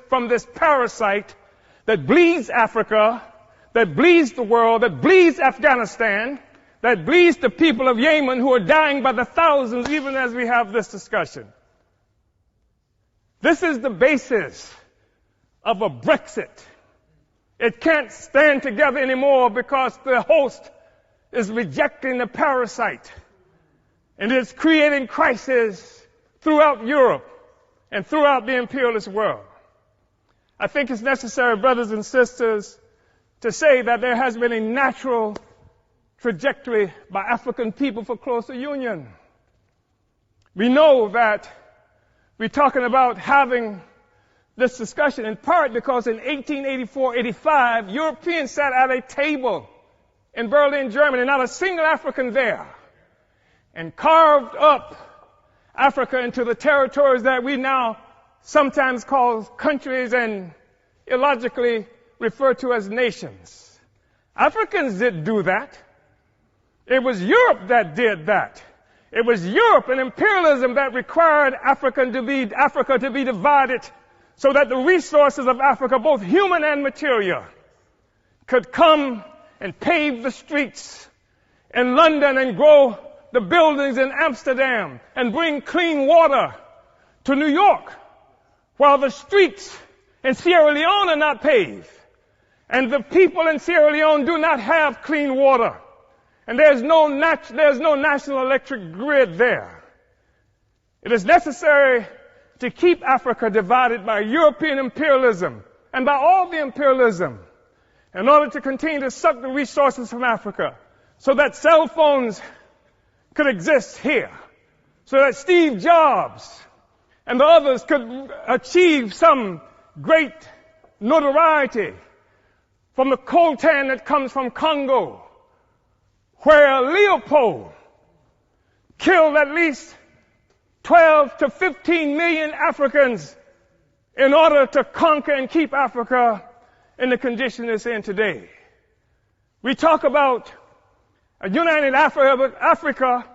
from this parasite that bleeds Africa, that bleeds the world, that bleeds Afghanistan, that bleeds the people of Yemen who are dying by the thousands even as we have this discussion. This is the basis of a Brexit. It can't stand together anymore because the host is rejecting the parasite. And it's creating crisis throughout Europe and throughout the imperialist world. I think it's necessary, brothers and sisters, to say that there has been a natural trajectory by African people for closer union. We know that we're talking about having this discussion in part because in 1884-85, Europeans sat at a table in Berlin, Germany, not a single African there, and carved up Africa into the territories that we now sometimes call countries and illogically refer to as nations. Africans didn't do that. It was Europe that did that. It was Europe and imperialism that required Africa to be divided so that the resources of Africa, both human and material, could come and pave the streets in London and grow the buildings in Amsterdam and bring clean water to New York, while the streets in Sierra Leone are not paved. And the people in Sierra Leone do not have clean water. And there's no national electric grid there. It is necessary to keep Africa divided by European imperialism and by all the imperialism in order to continue to suck the resources from Africa so that cell phones could exist here, so that Steve Jobs and the others could achieve some great notoriety from the coltan that comes from Congo, where Leopold killed at least 12 to 15 million Africans in order to conquer and keep Africa in the condition it's in today. We talk about a united Africa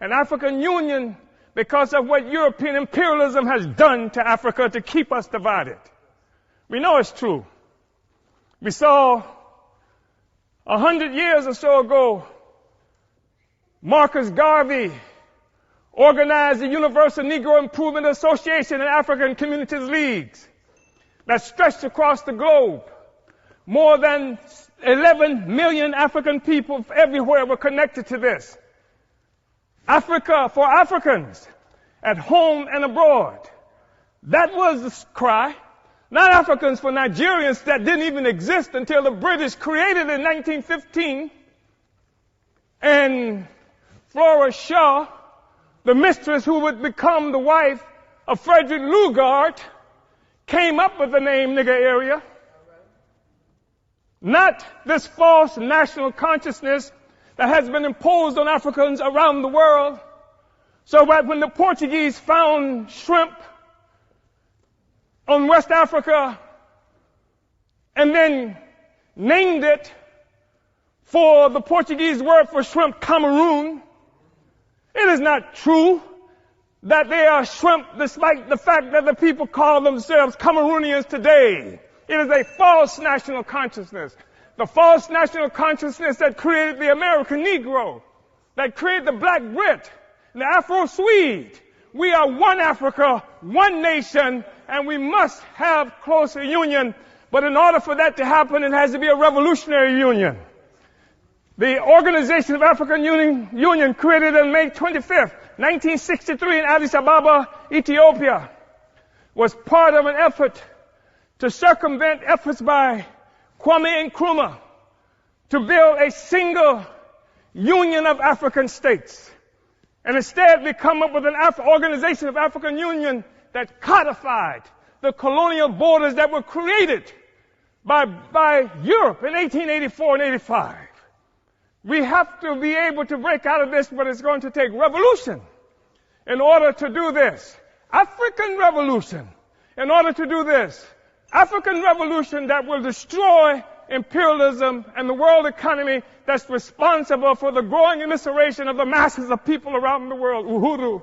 and African Union because of what European imperialism has done to Africa to keep us divided. We know it's true. We saw 100 years or so ago, Marcus Garvey organized the Universal Negro Improvement Association and African Communities Leagues that stretched across the globe. More than 11 million African people everywhere were connected to this. Africa for Africans, at home and abroad. That was the cry. Not Africans for Nigerians that didn't even exist until the British created it in 1915. And Flora Shaw, the mistress who would become the wife of Frederick Lugard, came up with the name nigger area. Not this false national consciousness that has been imposed on Africans around the world. So that when the Portuguese found shrimp on West Africa and then named it for the Portuguese word for shrimp, Cameroon, it is not true that they are shrimp despite the fact that the people call themselves Cameroonians today. It is a false national consciousness. The false national consciousness that created the American Negro, that created the Black Brit, the Afro-Swede. We are one Africa, one nation, and we must have closer union. But in order for that to happen, it has to be a revolutionary union. The Organization of African Union created on May 25th, 1963 in Addis Ababa, Ethiopia, was part of an effort to circumvent efforts by Kwame Nkrumah to build a single union of African states. And instead we come up with an Organization of African Union that codified the colonial borders that were created by Europe in 1884 and 85. We have to be able to break out of this, but it's going to take revolution in order to do this. African revolution in order to do this. African revolution that will destroy imperialism and the world economy that's responsible for the growing immiseration of the masses of people around the world. Uhuru.